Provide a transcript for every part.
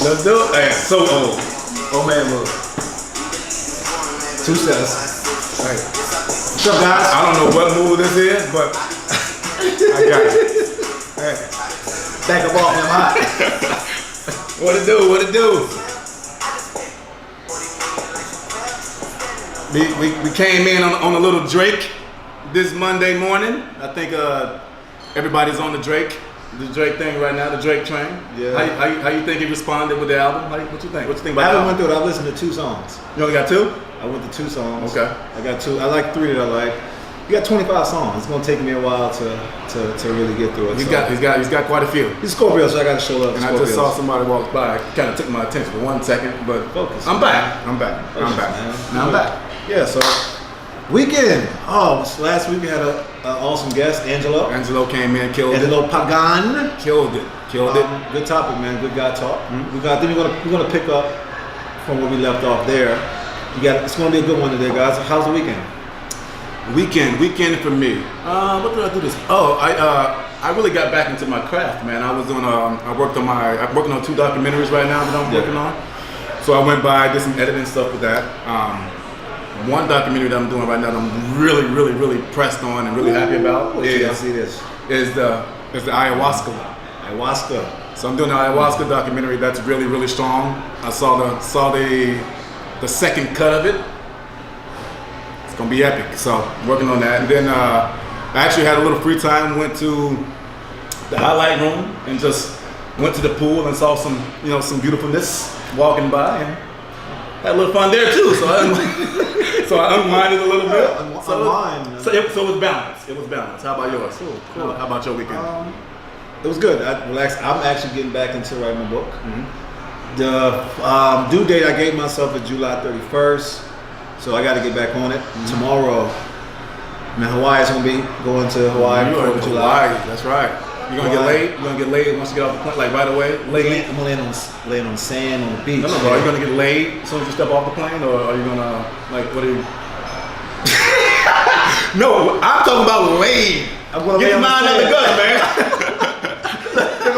Let's do it. Hey, so old. Old man move. Two steps. Hey. What's up, guys? I don't know what move this is, but I got it. Hey. Back up off them hot. What it do? What it do? We came in on a little Drake this Monday morning. I think everybody's on the Drake thing right now, the Drake train. Yeah. How you think he responded with the album? What you think? What you think I about the haven't album? went through it. I listened to 2 songs. You only got 2? I went to 2 songs. Okay. I got 2. I like 3 that I like. You got 25 songs. It's gonna take me a while to really get through it. He's got quite a few. He's Scorpio, so I gotta show up. And I just saw somebody walk by. Kind of took my attention for 1 second, but Focus. I'm back. I'm back. Man. Now I'm back. Yeah. So weekend. Oh, so last week we had an awesome guest, Angelo. Angelo came in, killed Angelo Pagan. it. Killed it. Good topic, man. Good guy talk. I think we're gonna pick up from where we left off there. It's gonna be a good one today, guys. How's the weekend? Weekend for me. What did I do this? Oh, I really got back into my craft, man. I was doing I'm working on 2 documentaries right now that I'm working on. So I went by, did some editing stuff with that. One documentary that I'm doing right now that I'm really pressed on and really happy about is the ayahuasca one. Ayahuasca. So I'm doing the ayahuasca documentary that's really strong. I saw the second cut of it. It's gonna be epic. So I'm working on that. And then I actually had a little free time, went to the highlight room and just went to the pool and saw some beautifulness walking by and had a little fun there too. So I unwinded a little bit. So it was balanced. It was balanced. How about yours? Cool. How about your weekend? It was good. I relaxed. I'm actually getting back into writing a book. The due date I gave myself is July 31st, so I got to get back on it. Tomorrow, man, Hawaii's gonna be going to Hawaii You're for July. That's right. You're gonna get laid. You're gonna get laid once you get off the plane, like right away. I'm gonna land on sand on the beach. No, bro. Are you gonna get laid as soon as you step off the plane, or are you gonna what are you? No, I'm talking about laid. I'm gonna Get lay your on the mind out the sand. gun, man.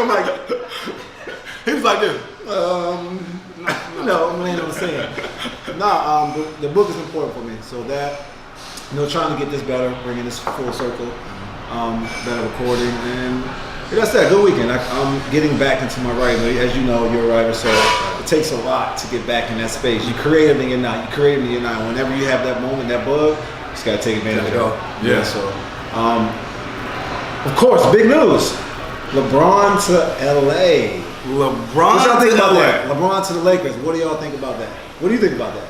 I'm like, he was like this. No, I'm laying on the sand. The book is important for me. So that, trying to get this better, bringing this full circle, better recording, and that's that. Good weekend. I'm getting back into my writing. As you know, you're a writer, so it takes a lot to get back in that space. You create it and you're not. You create it and you're not. Whenever you have that moment, that bug, you just gotta take advantage of it. Yeah. So, of course, big news. LeBron to LA. What y'all think about that? LeBron to the Lakers. What do y'all think about that? What do you think about that?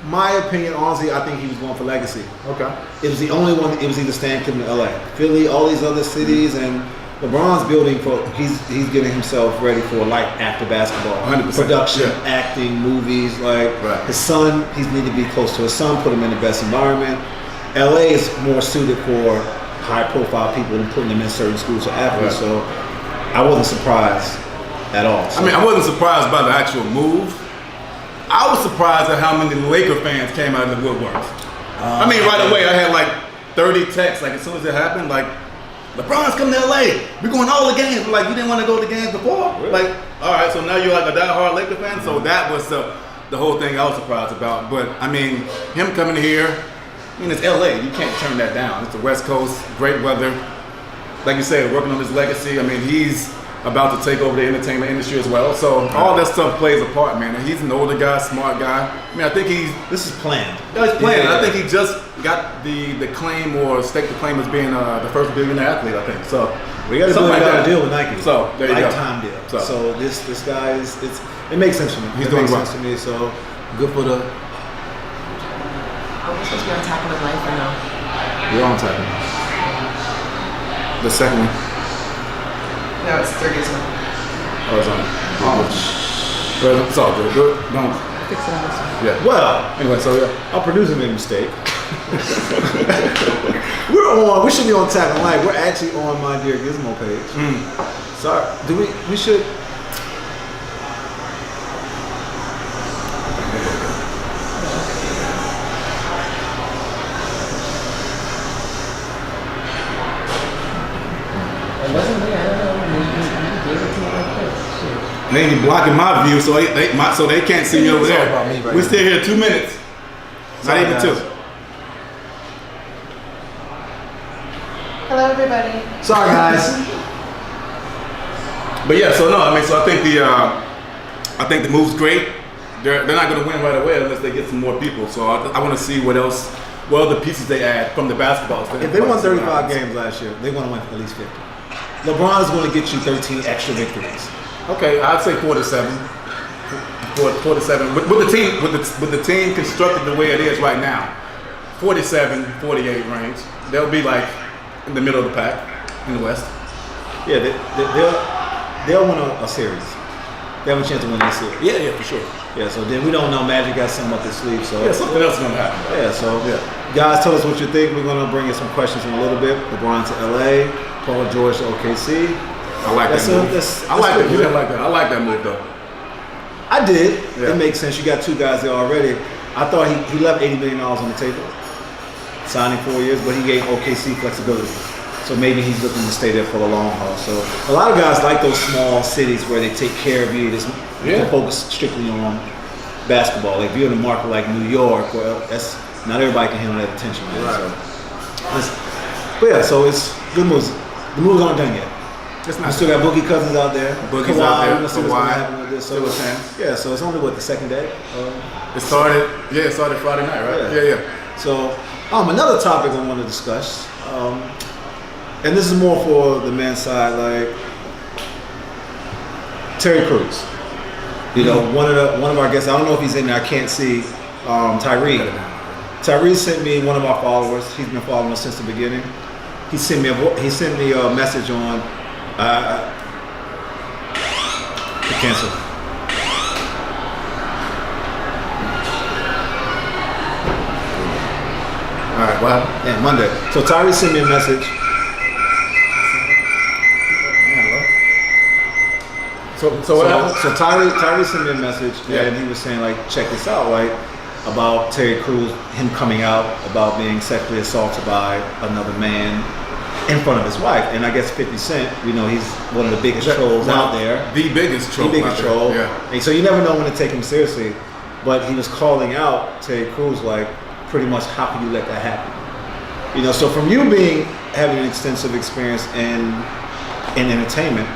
My opinion, honestly, I think he was going for legacy. Okay. It was the only one. It was either Stan Cleveland or LA, Philly, all these other cities, and LeBron's building for. He's getting himself ready for life after basketball. 100%. Production, acting, movies. His son, he's need to be close to his son. Put him in the best environment. LA is more suited for high-profile people and putting them in certain schools or athletes. So I wasn't surprised at all. So, I wasn't surprised by the actual move. I was surprised at how many Laker fans came out of the woodworks. Right away, I had like 30 texts. Like as soon as it happened, like LeBron's coming to LA. We're going all the games. Like you didn't want to go to the games before. Really? Like all right, so now you're like a diehard Laker fan. So that was the whole thing I was surprised about. But him coming here. It's LA. You can't turn that down. It's the West Coast, great weather. Like you said, working on his legacy. He's about to take over the entertainment industry as well. So all that stuff plays a part, man. And he's an older guy, smart guy. I think this is planned. Yeah, he's planned. Yeah. I think he just got the claim or staked the claim as being the first billionaire athlete. I think so. We got a $1 billion deal with Nike. So there you lifetime go. Deal. So this guy it makes sense to me. He's doing well. Sense to me. So good for the. Are we supposed to be on Tackle of Life or no? We're on Tackle. The second one. No, it's 30 as well. Oh, it's on. Well, it's all good. Don't Fix it on this one. Yeah. Well, anyway, so yeah. Our producer made a mistake. We should be on Tackle of Life. We're actually on My Dear Gizmo page. Sorry. We should. It wasn't me, I don't know. You gave it to me like this. Shit. They ain't blocking my view, so they can't see me over It's all there. about me right We're now. still here 2 minutes. Sorry, Not even guys. 2. Hello, everybody. Sorry, guys. But yeah, so I think the move's great. They're not going to win right away unless they get some more people. So I want to see what other pieces they add from the basketball standpoint. If they won 35 games last year, they want to win at least 50. LeBron is going to get you 13 extra victories. Okay, I'd say 4-7. 4-7 with the team constructed the way it is right now. 47, 48 range. They'll be like in the middle of the pack in the West. Yeah, they'll win a series. They have a chance to win this series. Yeah, for sure. Yeah, so then we don't know. Magic got something up his sleeve. So Yeah, something else is gonna happen. yeah, so guys, tell us what you think. We're gonna bring you some questions in a little bit. LeBron to LA, Paul George to OKC. I like That's that move. a- I like that's that. You good. didn't like that. I like that move though. I did. Yeah. It makes sense. You got two guys there already. I thought he left $80 million on the table, signing 4 years, but he gave OKC flexibility. So maybe he's looking to stay there for the long haul. So a lot of guys like those small cities where they take care of you. You can focus strictly on basketball. Like if you're in a market like New York, well, that's not everybody can handle that attention, man. Right. But yeah, so it's good moves. The moves aren't done yet. It's We not. still got Boogie Cousins out there. Boogie's Kawhi, out there. we're gonna see what's gonna Kawhi. happen with this. So Still a chance. yeah, so it's only the second day. It started Friday night, right? Yeah. Yeah. So, another topic I want to discuss, and this is more for the men's side, like Terry Crews. You know, one of our guests. I don't know if he's in there. I can't see. Tyree. Tyree sent me one of our followers. He's been following us since the beginning. He sent me a message on to cancel. All right. Well, Yeah, Monday. So Tyree sent me a message. so what happened? So Tyree sent me a message, Yeah. and he was saying like, check this out, like about Terry Crews, him coming out about being sexually assaulted by another man in front of his wife, and I guess 50 Cent, you know, he's one of the biggest trolls out there, The biggest troll. the biggest out there. troll, Yeah. and so you never know when to take him seriously. But he was calling out Terry Crews like, pretty much, how can you let that happen? You know, so from you having an extensive experience in entertainment,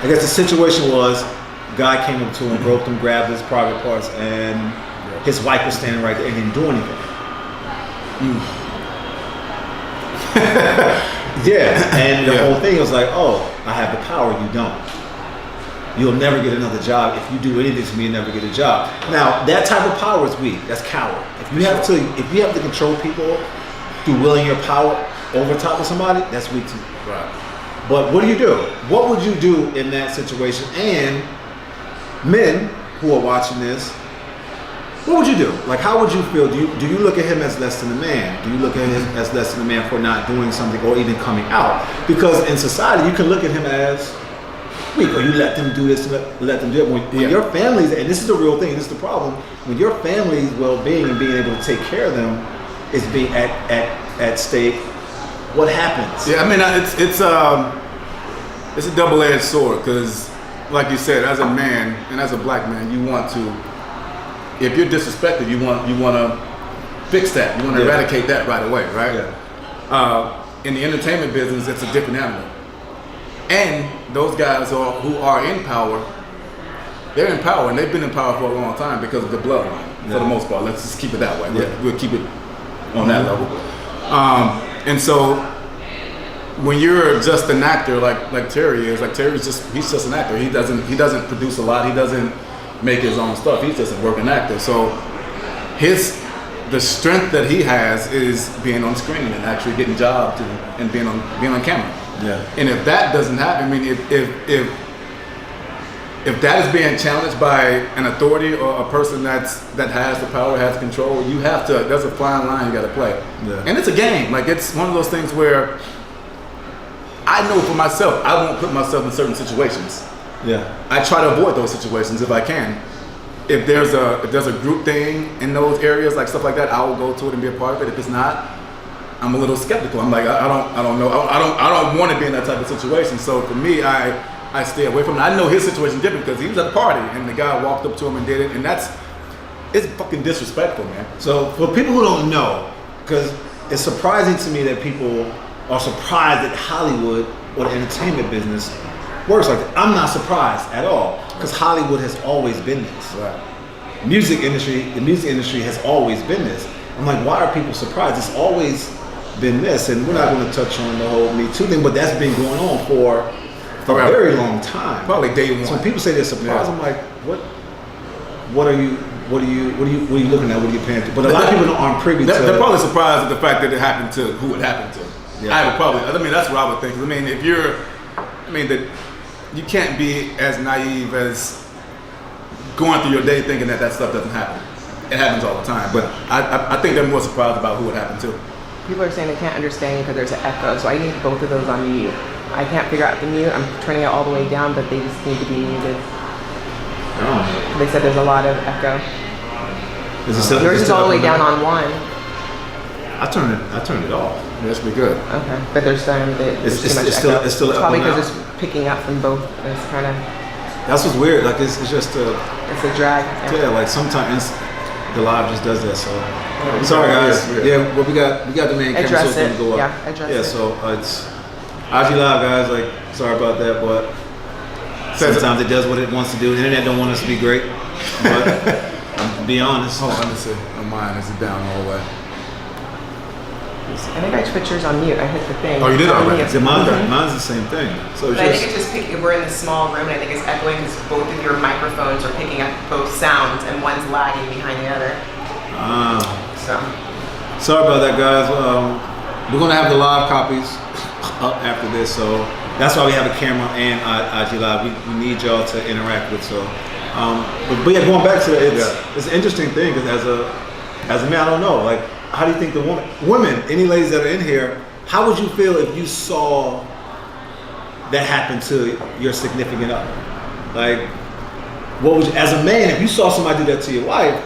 I guess the situation was, guy came up to him, groped him, grabbed his private parts, and his wife was standing right there and didn't do anything. Yeah, and the Yeah. whole thing was like, oh, I have the power, you don't. You'll never get another job. If you do anything to me, you'll never get a job. Now, that type of power is weak. That's coward. If you have to control people through willing your power over top of somebody, that's weak too. Right. But what do you do? What would you do in that situation? And men who are watching this, what would you do? Like, how would you feel? Do you look at him as less than a man? Do you look at him as less than a man for not doing something or even coming out? Because in society, you can look at him as weak, or you let them do this, let them do it. When your family's, and this is the real thing, this is the problem, when your family's well-being and being able to take care of them is being at stake, what happens? Yeah, I mean, it's a double-edged sword because, like you said, as a man and as a black man, you want to, if you're disrespected, you want to fix that. You want to eradicate that right away, right? Yeah. In the entertainment business, it's a different animal. And those guys who are in power, they're in power, and they've been in power for a long time because of the bloodline, for the most part. Let's just keep it that way. Yeah. We'll keep it on that level. And so when you're just an actor like Terry is, like he's just an actor. He doesn't produce a lot. He doesn't make his own stuff. He's just a working actor. So the strength that he has is being on screen and actually getting jobs and being on camera. Yeah. And if that doesn't happen, I mean, if that is being challenged by an authority or a person that has the power, has control, you have to. There's a fine line you got to play. Yeah. And it's a game. Like, it's one of those things where I know for myself, I won't put myself in certain situations. Yeah. I try to avoid those situations if I can. If there's a group thing in those areas, like stuff like that, I will go to it and be a part of it. If it's not, I'm a little skeptical. I'm like, I don't know. I don't want to be in that type of situation. So for me, I I stay away from it. I know his situation is different because he was at the party and the guy walked up to him and did it, and it's fucking disrespectful, man. So for people who don't know, because it's surprising to me that people are surprised that Hollywood or the entertainment business works like that. I'm not surprised at all because Hollywood has always been this. Right. The music industry has always been this. I'm like, why are people surprised? It's always been this, and we're not going to touch on the whole Me Too thing, but that's been going on for a very long time. Probably day one. So when people say they're surprised, I'm like, what are you looking at? What are you paying to? But a lot of people aren't privy to. They're probably surprised at the fact that it happened to who it happened to. Yeah. I would probably. I mean, that's what I would think. I mean, that you can't be as naive as going through your day thinking that stuff doesn't happen. It happens all the time. But I think they're more surprised about who it happened to. People are saying they can't understand you because there's an echo, so I need both of those on mute. I can't figure out the mute. I'm turning it all the way down, but they just need to be muted. Oh. They said there's a lot of echo. Yours is all the way down on one. I turned it off. That should be good. Okay, but there's too much echo. It's still up probably now? because it's picking up from both. It's kind of. That's what's weird. Like it's just It's a drag. yeah. Like sometimes the live just does that. So sorry guys. Yeah, but we got the main camera, so it's gonna go up. Yeah, address it. So it's IG Live, guys. Like sorry about that, but sometimes it does what it wants to do. The internet don't want us to be great, but to be honest. Hold on, let me see. Oh, mine is down all the way. I think I put yours on mute. I hit the thing. Oh, you did already? See, mine's the same thing. So it's But I just, think it's just we're in a small room, and I think it's echoing because both of your microphones are picking up both sounds, and one's lagging behind the other. So. Sorry about that, guys. We're gonna have the live copies up after this, so that's why we have a camera and IG Live. We need y'all to interact with. So, but yeah, going back to it, it's an interesting thing because as a man, I don't know. Like, how do you think the women, any ladies that are in here, how would you feel if you saw that happen to your significant other? Like, what would you, as a man, if you saw somebody do that to your wife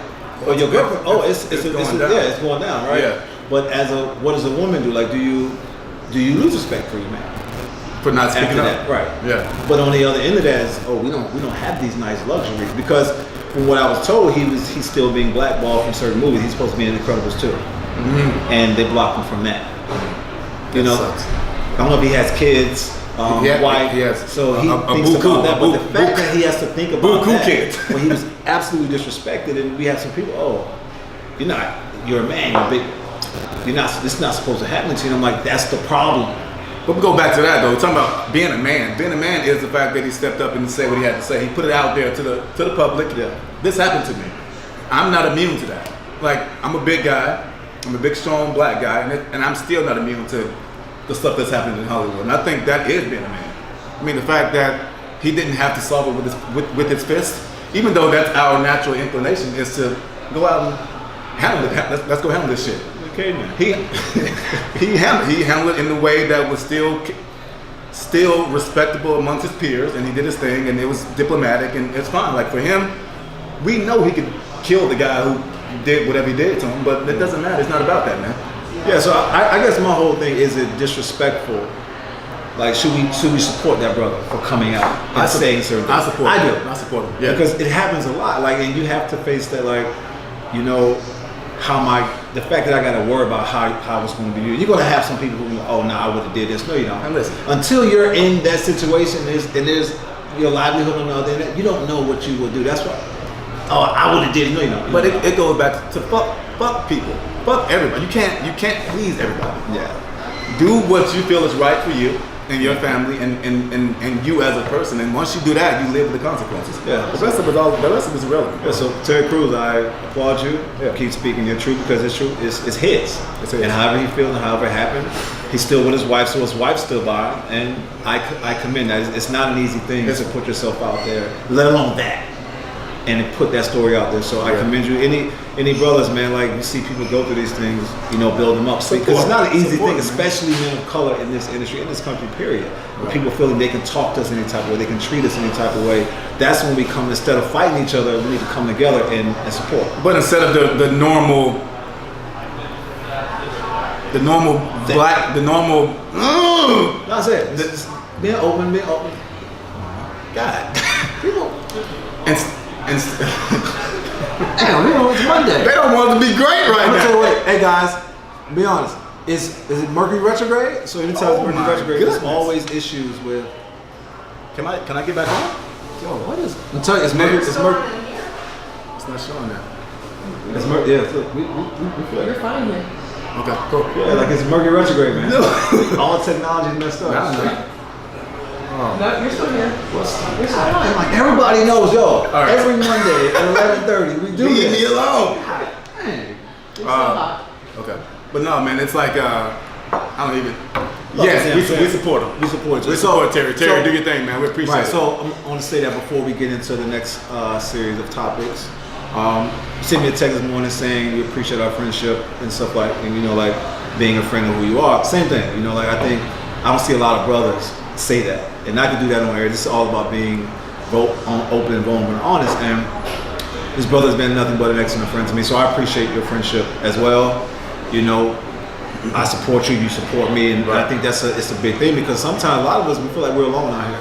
or your girlfriend? It's going down, right? Yeah. But what does a woman do? Like, do you lose respect for your man For not speaking after up. that? Right. Yeah. But on the other end of that is, we don't have these nice luxuries because from what I was told, he's still being blackballed from certain movies. He's supposed to be in Incredibles 2. Mm-hmm. And they blocked him from that. You know, sucks. I don't know if he has kids, wife. Yes. So he thinks about that. But the fact that he has to think about that, when he was absolutely disrespected, and we have some people, you're a man, you're big. This is not supposed to happen to you. And I'm like, that's the problem. But we go back to that though. We're talking about being a man. Being a man is the fact that he stepped up and said what he had to say. He put it out there to the public. Yeah. This happened to me. I'm not immune to that. Like, I'm a big guy. I'm a big, strong black guy, and I'm still not immune to the stuff that's happening in Hollywood. And I think that is being a man. I mean, the fact that he didn't have to solve it with his fist, even though that's our natural inclination, is to go out and handle it. Let's go handle this shit. Okay, man. He handled it in a way that was still respectable amongst his peers, and he did his thing, and it was diplomatic, and it's fine. Like, for him, we know he could kill the guy who did whatever he did to him, but it doesn't matter. It's not about that, man. Yeah, so I guess my whole thing is it disrespectful. Like, should we support that brother for coming out and saying certain things? I support him. I do. I support him. Yeah. Because it happens a lot. Like, and you have to face that, like, the fact that I got to worry about how it's going to be. You're going to have some people who go, I would have did this. No, you don't. And listen, until you're in that situation, there's your livelihood on the other end, you don't know what you will do. That's why. I would have did it. No, you don't. But it goes back to fuck people. Fuck everybody. You can't please everybody. Yeah. Do what you feel is right for you and your family and you as a person. And once you do that, you live with the consequences. Yeah. The rest of it is irrelevant. Yeah, so Terry Crews, I applaud you. Yeah. Keep speaking your truth because it's true. It's his. It's his. And however he feels and however it happened, he's still with his wife, so his wife's still by him. And I commend that. It's not an easy thing to put yourself out there, let alone that, and to put that story out there. So I commend you. Any brothers, man, like you see people go through these things, build them up. Because it's not an easy thing, especially men of color in this industry, in this country, period. When people feeling they can talk to us any type of way, they can treat us any type of way. That's when we come, instead of fighting each other, we need to come together and support. But instead of the normal black, That's it. Being open. God, people. And Damn, it's Monday. they don't want to be great right I'm gonna now. tell you what, hey guys, be honest. Is it Mercury retrograde? So anytime it's Oh Mercury my retrograde, there's goodness. always issues with. Can I get back on? Yo, what is? I'm telling you, it's Mercury. It's Mercury. It's not showing that. It's Mercury. Yeah, look, we feel You're like, fine here. Okay, cool. yeah, like it's Mercury retrograde, man. All technology messed up. Nah, nah. No, you're still here. You're still fine. Like everybody knows, yo. right. Every Monday at 11:30, we do Leave me this. alone. Dang. You're still hot. Okay, but no, man, it's like I don't even. Look, Yes, Sam, we support him. We support you. We support Terry. Terry, do your thing, man. We appreciate Right, it. so I want to say that before we get into the next series of topics. You sent me a text this morning saying you appreciate our friendship and stuff like, and you know, like being a friend of who you are. Same thing, you know, like I think I don't see a lot of brothers say that, and not to do that on air. This is all about being open and vulnerable and honest. And this brother's been nothing but an excellent friend to me, so I appreciate your friendship as well. You know, I support you, you support me, and I think it's a big thing because sometimes a lot of us we feel like we're alone out here.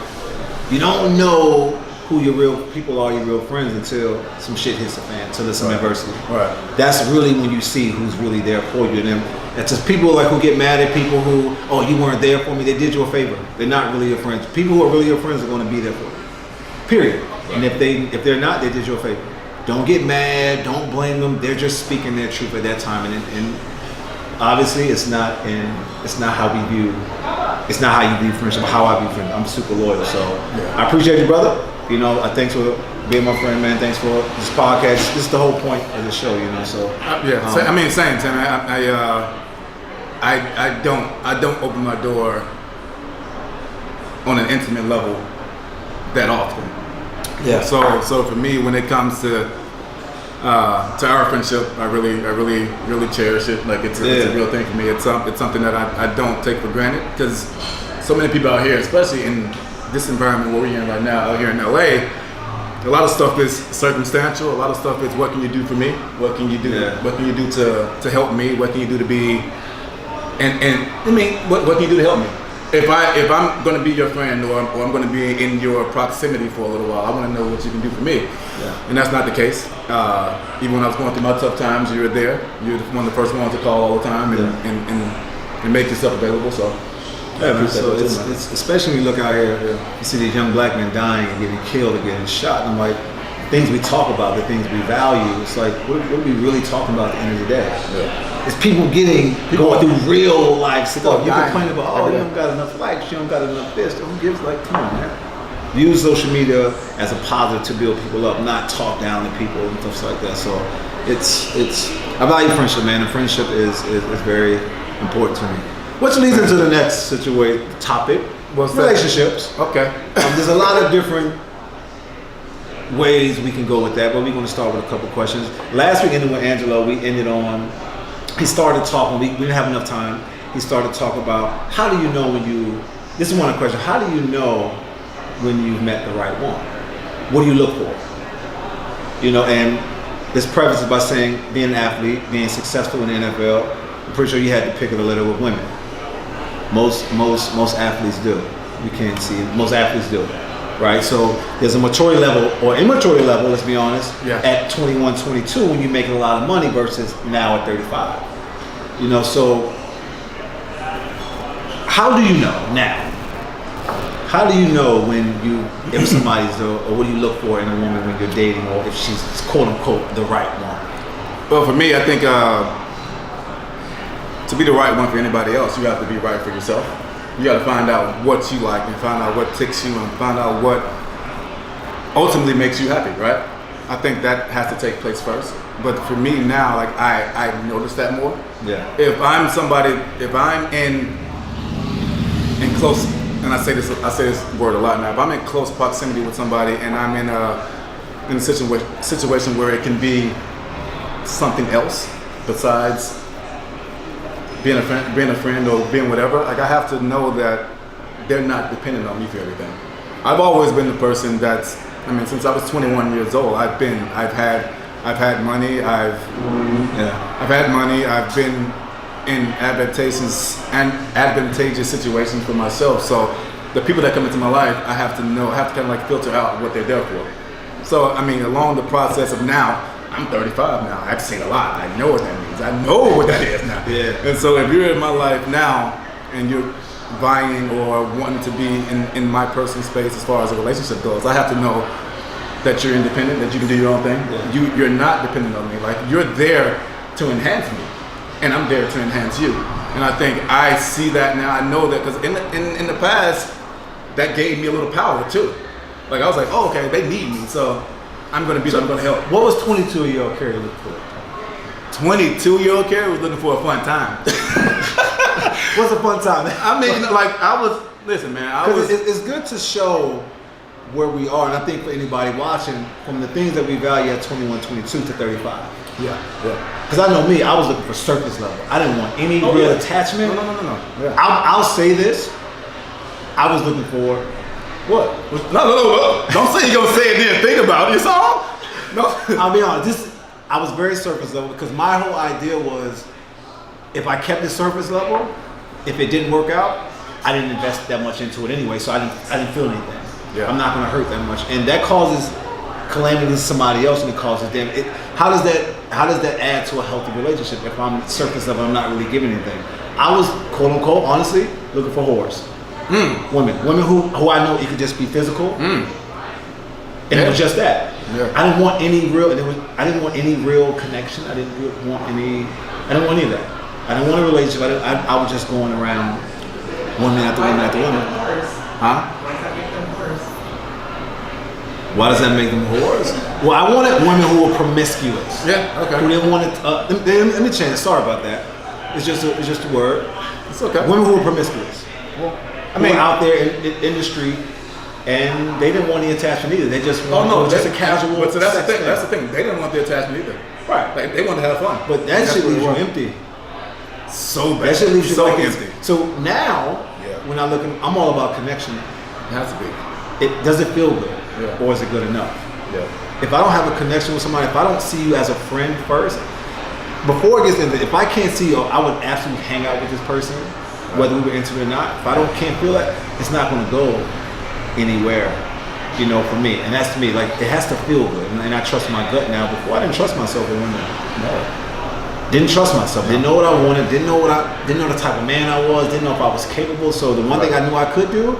You don't know who your real people are, your real friends, until some shit hits the fan, until there's some adversity. Right. That's really when you see who's really there for you. And it's just people like who get mad at people who, oh, you weren't there for me. They did you a favor. They're not really your friends. People who are really your friends are going to be there for you. Period. Right. And if they're not, they did you a favor. Don't get mad. Don't blame them. They're just speaking their truth at that time. And obviously, it's not how we view. It's not how you view friendship. How I view friendship. I'm super loyal. So I appreciate you, brother. You know, thanks for being my friend, man. Thanks for this podcast. This is the whole point of the show, you know. So I mean, same, Tim. I don't open my door on an intimate level that often. yeah. So for me, when it comes to our friendship, I really cherish it. Like it's a real thing for me. It's something that I don't take for granted because so many people out here, especially in this environment where we're in right now, out here in LA, a lot of stuff is circumstantial. A lot of stuff is what can you do for me? What can you do? Yeah. What can you do to help me? What can you do to be? And I mean, what can you do to help me? If I'm going to be your friend or I'm going to be in your proximity for a little while, I want to know what you can do for me. Yeah. And that's not the case. Even when I was going through my tough times, you were there. You're one of the first ones to call all the time and make yourself available. So. Yeah, man. So it's especially when you look out here, you see these young black men dying and getting killed and getting shot. And I'm like, things we talk about, the things we value. It's like, what are we really talking about at the end of the day? Yeah. It's people going through real life stuff. You complain about, oh, you don't got enough likes, you don't got enough this. Who gives come on, man. Use social media as a positive to build people up, not talk down to people and stuff like that. So I value friendship, man, and friendship is very important to me. Which leads into the next topic, relationships. Okay. There's a lot of different ways we can go with that, but we're going to start with a couple questions. Last week ended with Angelo, we ended on, he started talking, we didn't have enough time, he started talking about how do you know this is one of the questions, how do you know when you've met the right one? What do you look for? You know, and this prefaces by saying being an athlete, being successful in the NFL, I'm pretty sure you had to pick of the litter with women. Most athletes do. You can't see it. Most athletes do, right? So there's a maturity level or immaturity level, let's be honest, at 21, 22 when you're making a lot of money versus now at 35. You know, so how do you know now? How do you know if somebody's or what do you look for in a woman when you're dating or if she's quote unquote the right one? Well, for me, I think to be the right one for anybody else, you have to be right for yourself. You got to find out what you like and find out what ticks you and find out what ultimately makes you happy, right? I think that has to take place first. But for me now, like I notice that more. Yeah. If I'm in close, and I say this word a lot now. If I'm in close proximity with somebody and I'm in a situation where it can be something else besides being a friend or being whatever, like I have to know that they're not dependent on me for everything. I've always been the person since I was 21 years old, I've had money, I've been in advantageous situations for myself. So the people that come into my life, I have to kind of like filter out what they're there for. So, I mean, along the process of now, I'm 35 now. I've seen a lot. I know what that means. I know what that is now. Yeah. And so if you're in my life now and you're vying or wanting to be in my personal space as far as a relationship goes, I have to know that you're independent, that you can do your own thing. Yeah. You're not dependent on me. Like, you're there to enhance me, and I'm there to enhance you. And I think I see that now. I know that because in the past, that gave me a little power too. Like, I was like, oh, okay, they need me, so I'm going to be there, I'm going to help. What was 22-year-old Kerry looking for? 22-year-old Kerry was looking for a fun time. What's a fun time? I mean, like, listen, man, it's good to show where we are, and I think for anybody watching, from the things that we value at 21, 22 to 35. Yeah. Because I know me, I was looking for surface level. I didn't want any real attachment. No. Yeah. I'll say this. I was looking for what? No. Don't say you're gonna say it then think about it. It's all. No. I'll be honest. I was very surface level because my whole idea was, if I kept it surface level, if it didn't work out, I didn't invest that much into it anyway, so I didn't feel anything. Yeah. I'm not gonna hurt that much, and that causes calamity to somebody else, and it causes them. How does that add to a healthy relationship if I'm surface level, I'm not really giving anything? I was, quote unquote, honestly looking for whores. Women who I know it could just be physical, and it was just that. Yeah. I didn't want any real, I didn't want any real connection. I didn't want any of that. I didn't want a relationship. I was just going around woman after woman after woman. Huh? Why does that make them whores? Well, I wanted women who were promiscuous. Yeah. Okay. Who didn't want to. Let me change. Sorry about that. It's just a word. It's okay. Women who were promiscuous. Well, I mean, out there in the street, and they didn't want any attachment either. They just wanted just a casual. But so that's the sex thing. That's the thing. They didn't want the attachment either. Right. Like, they wanted to have fun. But that shit leaves you empty. So bad. That shit leaves you so like empty. So now, when I look, I'm all about connection. It has to be. Does it feel good, or is it good enough? Yeah. If I don't have a connection with somebody, if I don't see you as a friend first, before it gets into, if I can't see you, I would absolutely hang out with this person, whether we were into it or not. If I can't feel that, it's not going to go anywhere, for me. And that's to me, like, it has to feel good. And I trust my gut now. Before, I didn't trust myself with women. No. Didn't trust myself. Didn't know what I wanted. Didn't know the type of man I was. Didn't know if I was capable. So the one thing I knew I could do,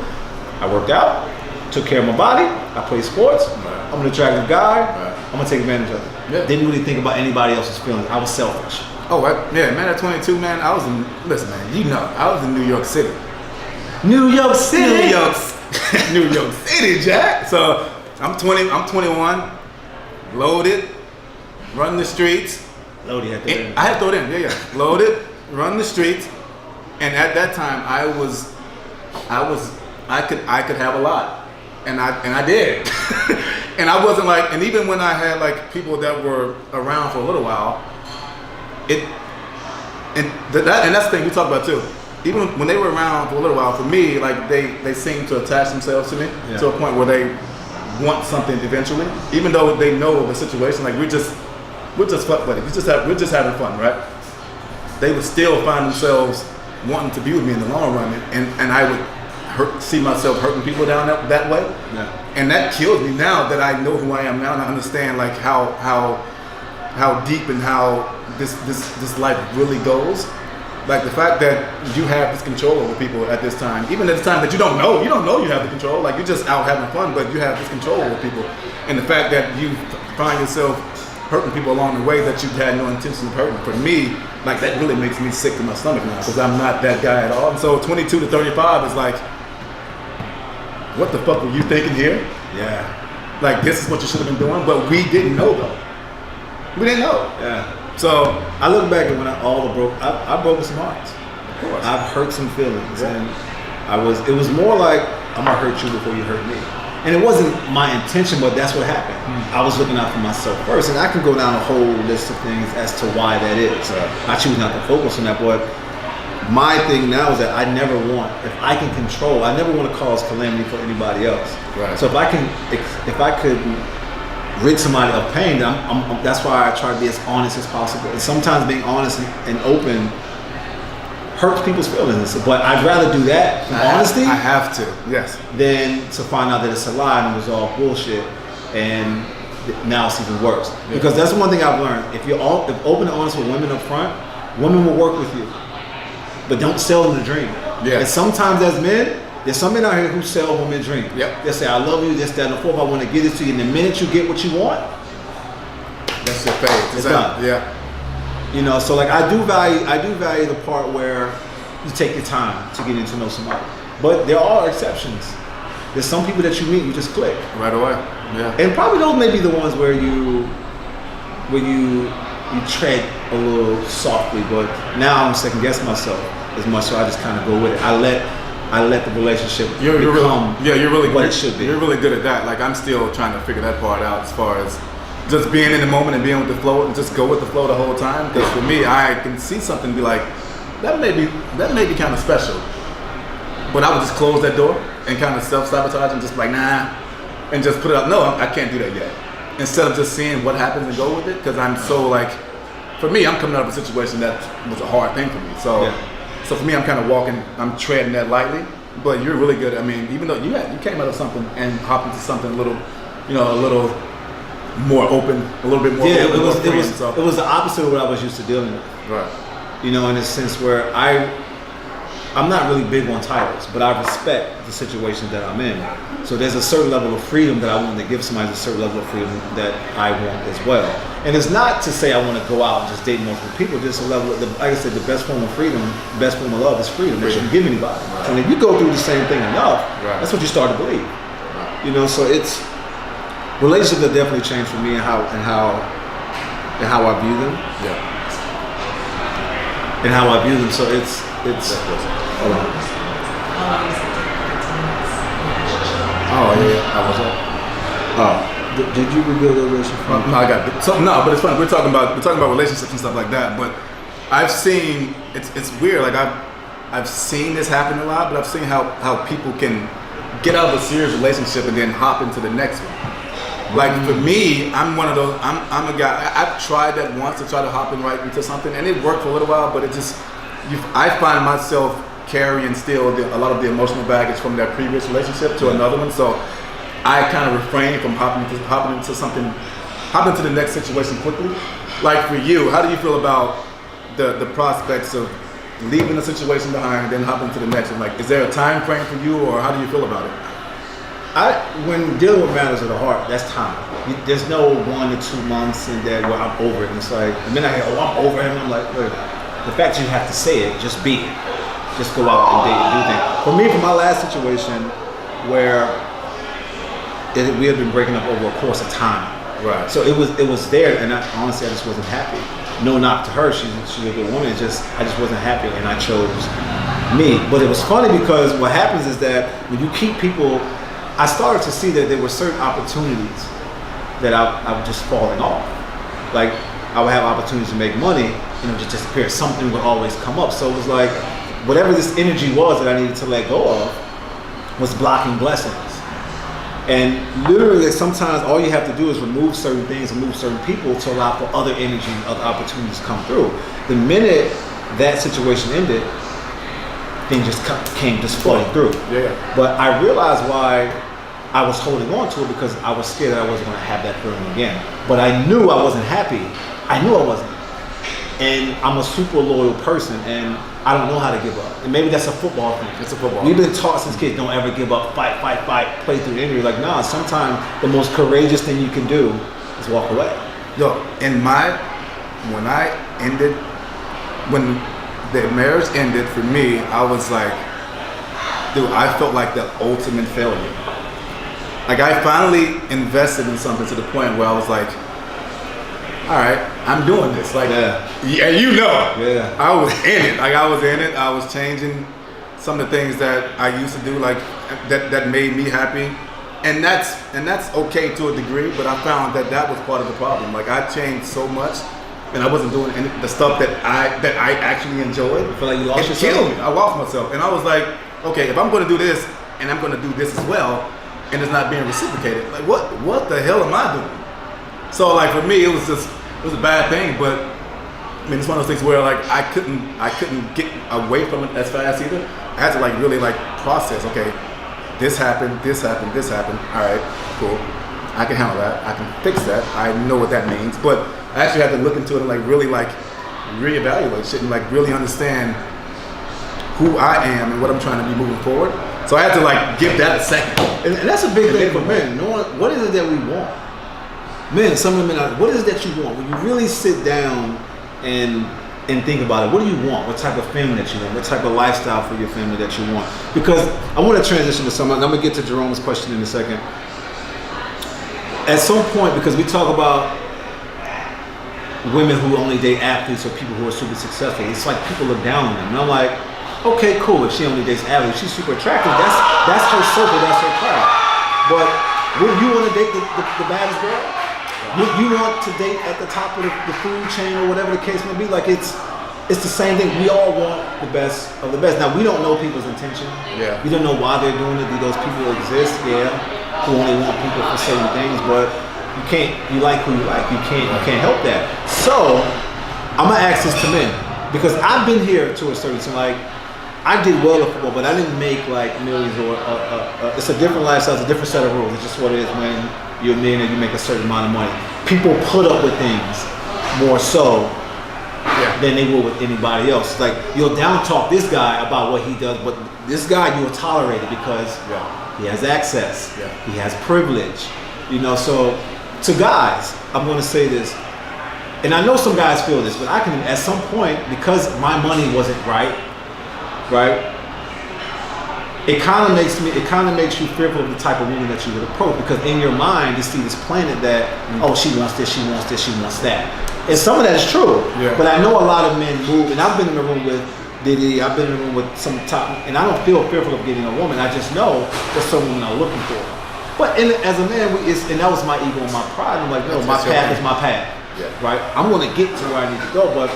I worked out, took care of my body. I played sports. I'm an attractive guy. I'm gonna take advantage of it. Yeah. Didn't really think about anybody else's feelings. I was selfish. Oh, man, at 22, man, I was in New York City. New York City. New York City, Jack. So I'm 21, loaded, run the streets. Loaded, I had to throw it in, yeah. Loaded, run the streets, and at that time I could have a lot, and I did, and I wasn't like, and even when I had like people that were around for a little while, and that's the thing we talk about too. Even when they were around for a little while, for me, like they seem to attach themselves to me to a point where they want something eventually, even though they know the situation. Like we're just fuck buddies. We're just having fun, right? They would still find themselves wanting to be with me in the long run, and I would see myself hurting people down that way. Yeah. And that kills me now that I know who I am now, and I understand like how deep and how this life really goes. Like the fact that you have this control over people at this time, even at the time that you don't know you have the control. Like you're just out having fun, but you have this control over people. And the fact that you find yourself hurting people along the way that you had no intention of hurting. For me, like that really makes me sick to my stomach now because I'm not that guy at all. And so 22 to 35 is like, what the fuck were you thinking here? Yeah. Like this is what you should have been doing, but we didn't know though. We didn't know. Yeah. So I look back at when I broke some hearts. Of course. I've hurt some feelings, and it was more like I'm gonna hurt you before you hurt me. And it wasn't my intention, but that's what happened. I was looking out for myself first, and I can go down a whole list of things as to why that is. I choose not to focus on that, but my thing now is that I never want to cause calamity for anybody else. Right. So if I could rid somebody of pain, that's why I try to be as honest as possible. And sometimes being honest and open hurts people's feelings. But I'd rather do that from honesty. I have to. Yes. Than to find out that it's a lie and it was all bullshit, and now it's even worse. Yeah. Because that's one thing I've learned. If you're open and honest with women up front, women will work with you, but don't sell them the dream. Yeah. And sometimes as men, there's some men out here who sell women dreams. Yep. They say, I love you, this, that, and the fourth, I want to give this to you. And the minute you get what you want, That's your phase. It's done. Yeah. you know, so like I do value the part where you take your time to get to know somebody. But there are exceptions. There's some people that you meet, you just click. Right away. Yeah. And probably those may be the ones where you tread a little softly, but now I'm second guessing myself as much, so I just kind of go with it. I let the relationship You're become really what it should be. You're really good at that. Like, I'm still trying to figure that part out as far as just being in the moment and being with the flow and just go with the flow the whole time. Because for me, I can see something and be like, that may be kind of special. But I would just close that door and kind of self-sabotage and just like, nah, and just put it up. No, I can't do that yet. Instead of just seeing what happens and go with it, because I'm so like, for me, I'm coming out of a situation that was a hard thing for me. So, So for me, I'm kind of I'm treading that lightly. But you're really good. I mean, even though you came out of something and hopped into something a little more open, a little bit more. Yeah, open, it was the opposite of what I was used to dealing with. Right. You know, in a sense where I'm not really big on titles, but I respect the situation that I'm in. So there's a certain level of freedom that I want to give somebody, a certain level of freedom that I want as well. And it's not to say I want to go out and just date multiple people, just a level of, like I said, the best form of freedom, the best form of love is freedom that you can give anybody. Right. And if you go through the same thing enough, that's what you start to believe. Right. You know, so relationships have definitely changed for me and how I view them. Yeah. And how I view them. So it's hold on. Oh yeah, I was up. Oh, did you reveal the relationship? No, I got it. So, no, but it's funny. We're talking about relationships and stuff like that. But I've seen it's weird. Like I've seen this happen a lot, but I've seen how people can get out of a serious relationship and then hop into the next one. Like for me, I'm one of those. I'm a guy. I've tried that once to try to hop in right into something, and it worked for a little while. But I find myself carrying still a lot of the emotional baggage from that previous relationship to another one. So I kind of refrain from hopping into the next situation quickly. Like for you, how do you feel about the prospects of leaving a situation behind and then hopping to the next one? Like, is there a time frame for you, or how do you feel about it? When dealing with matters of the heart, that's time. There's no 1 to 2 months and then where I'm over it. And it's like, the minute I hear, I'm over him, I'm like, wait a minute. The fact that you have to say it, just be it. Just go out and date and do things. For me, for my last situation, where we had been breaking up over a course of time. Right. So it was there, and honestly, I just wasn't happy. No knock to her, she's a good woman. I just wasn't happy, and I chose me. But it was funny because what happens is that when you keep people, I started to see that there were certain opportunities that I was just falling off. Like I would have opportunities to make money, and it would just disappear. Something would always come up. So it was like whatever this energy was that I needed to let go of was blocking blessings. And literally, sometimes all you have to do is remove certain things, remove certain people to allow for other energy and other opportunities to come through. The minute that situation ended, things just came flooding through. Yeah. But I realized why I was holding on to it, because I was scared that I wasn't going to have that feeling again. But I knew I wasn't happy. I knew I wasn't. And I'm a super loyal person, and I don't know how to give up. And maybe that's a football thing. It's a football. We've been taught since kids, don't ever give up, fight, play through the injury. Like, nah, sometimes the most courageous thing you can do is walk away. Yo, when the marriage ended for me, I was like, dude, I felt like the ultimate failure. Like I finally invested in something to the point where I was like, all right, I'm doing this. Like, yeah, you know, yeah, I was in it. Like I was in it. I was changing some of the things that I used to do, like that made me happy, and that's okay to a degree. But I found that was part of the problem. Like I changed so much, and I wasn't doing the stuff that I actually enjoyed. I feel like you lost yourself. It killed me. I lost myself, and I was like, okay, if I'm going to do this, and I'm going to do this as well, and it's not being reciprocated, like what the hell am I doing? So like for me, it was a bad thing, but I mean, it's one of those things where like I couldn't get away from it as fast either. I had to like really like process. Okay, this happened. All right, cool. I can handle that. I can fix that. I know what that means. But I actually had to look into it and like really like reevaluate shit and like really understand who I am and what I'm trying to be moving forward. So I had to like give that a second. And that's a big thing for men. Knowing what is it that we want. Men, some of the men, what is it that you want? When you really sit down and think about it, what do you want? What type of family that you want? What type of lifestyle for your family that you want? Because I want to transition to something. I'm going to get to Jerome's question in a second. At some point, because we talk about women who only date athletes or people who are super successful, it's like people look down on them. And I'm like, okay, cool. If she only dates athletes, she's super attractive. That's her circle. That's her crowd. But would you want to date the baddest girl? Would you want to date at the top of the food chain or whatever the case may be? Like it's the same thing. We all want the best of the best. Now we don't know people's intention. Yeah. We don't know why they're doing it. Do those people exist? Yeah. Who only want people for certain things, but you like who you like. You can't help that. So I'm gonna ask this to men because I've been here to a certain extent. Like I did well at football, but I didn't make like millions or it's a different lifestyle. It's a different set of rules. It's just what it is when you're a millionaire. You make a certain amount of money. People put up with things more so than they will with anybody else. Like you'll down talk this guy about what he does, but this guy you will tolerate it because he has access. Yeah. He has privilege. You know, so to guys, I'm going to say this, and I know some guys feel this, but I can at some point because my money wasn't right. It kind of makes you fearful of the type of woman that you would approach because in your mind you see this planet that she wants this, she wants this, she wants that, and some of that is true. Yeah. But I know a lot of men move, and I've been in the room with Diddy, I've been in the room with some top, and I don't feel fearful of getting a woman. I just know what some women are looking for. But as a man, and that was my ego and my pride. I'm like, no, my path is my path. Yeah. Right? I'm going to get to where I need to go, but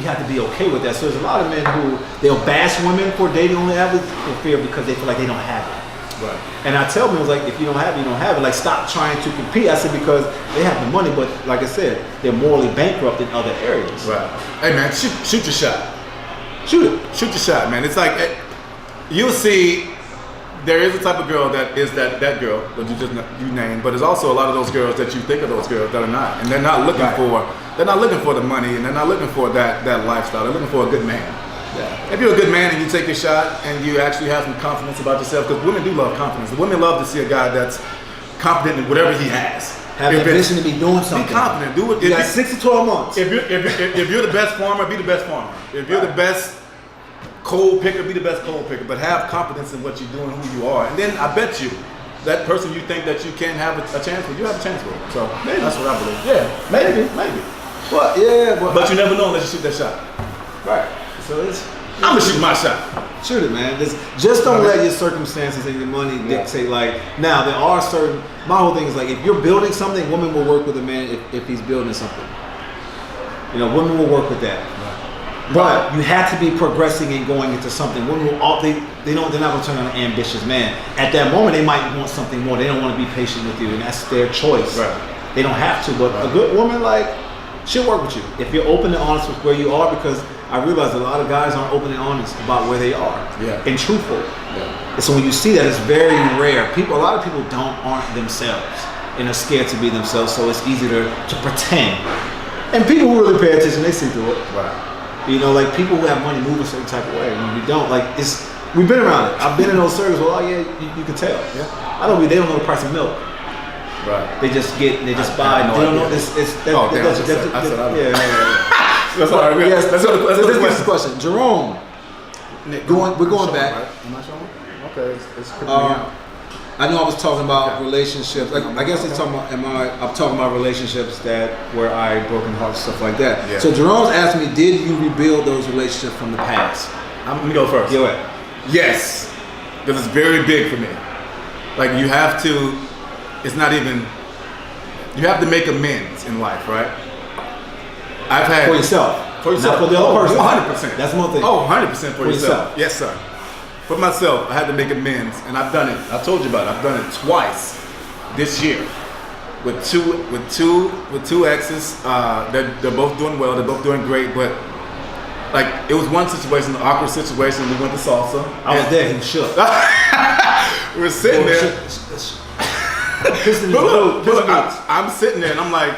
you have to be okay with that. So there's a lot of men who they'll bash women for dating only athletes for fear because they feel like they don't have it. Right. And I tell them, I was like, if you don't have it, you don't have it. Like, stop trying to compete. I said, because they have the money, but like I said, they're morally bankrupt in other areas. Right. Hey man, shoot your shot. Shoot it. Shoot your shot, man. It's like you'll see. There is a type of girl that is that girl that you named, but there's also a lot of those girls that you think of those girls that are not, and they're not looking for the money, and they're not looking for that lifestyle. They're looking for a good man. Yeah. If you're a good man and you take your shot and you actually have some confidence about yourself, because women do love confidence. The women love to see a guy that's confident in whatever he has. Have the ambition to be doing something. Be confident. Do it. You got 6 to 12 months. If you're the best farmer, be the best farmer. If you're the best coal picker, be the best coal picker, but have confidence in what you're doing, who you are, and then I bet you that person you think that you can have a chance with, you have a chance with. So maybe that's what I believe. Yeah, maybe. But you never know unless you shoot that shot. Right. So I'm gonna shoot my shot. Shoot it, man. Just don't let your circumstances and your money dictate. Like now, there are certain. My whole thing is like, if you're building something, women will work with a man if he's building something. You know, women will work with that. But you have to be progressing and going into something. Women will they're not going to turn on an ambitious man. At that moment, they might want something more. They don't want to be patient with you, and that's their choice. Right. They don't have to, but a good woman, like, she'll work with you if you're open and honest with where you are. Because I realize a lot of guys aren't open and honest about where they are, and truthful. Yeah. And so when you see that, it's very rare. A lot of people aren't themselves and are scared to be themselves. So it's easy to pretend. And people who really pay attention, they see through it. Right. You know, like people who have money move a certain type of way. When we don't, like we've been around it. I've been in those circles. Well, you can tell. Yeah. They don't know the price of milk. Right. They just buy. They don't know this. I said yeah. That's all right. Let's go to the question. Jerome, Nick, we're going back. Right? Am I showing? Okay, it's creeping me out. I know I was talking about relationships. Like, I guess it's talking about. I'm talking about relationships where I broken hearts, stuff like that. Yeah. So Jerome's asked me, did you rebuild those relationships from the past? Let me go first. Go ahead. Yes, because it's very big for me. Like you have to. It's not even. You have to make amends in life, right? I've had for yourself. Not for the other person. 100%. That's one thing. 100% for yourself. Yes, sir. For myself, I had to make amends, and I've done it. I told you about it. I've done it twice this year. with two exes. They're both doing well. They're both doing great. But like it was one situation, an awkward situation. We went to salsa. I was there. He was shook. We were sitting there. I'm sitting there and I'm like,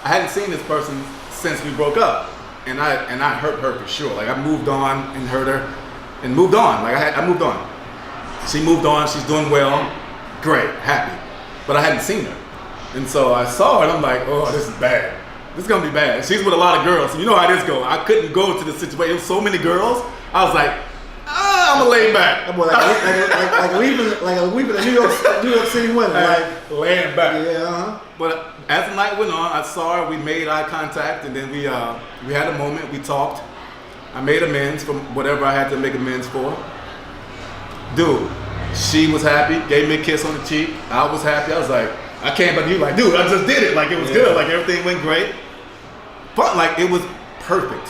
I hadn't seen this person since we broke up, and I hurt her for sure. Like I moved on and hurt her, and moved on. Like I moved on. She moved on. She's doing well, great, happy. But I hadn't seen her, and so I saw her and I'm like, oh, this is bad. This is gonna be bad. She's with a lot of girls, so you know how this goes. I couldn't go to the situation. There was so many girls. I was like, I'm gonna lay back. Like leaving a New York City winter. Like laying back. Yeah. Uh-huh. But as the night went on, I saw her. We made eye contact, and then we had a moment. We talked. I made amends for whatever I had to make amends for. Dude, she was happy. Gave me a kiss on the cheek. I was happy. I was like, I came back to you like, dude, I just did it. Like it was good. Like everything went great. But like it was perfect.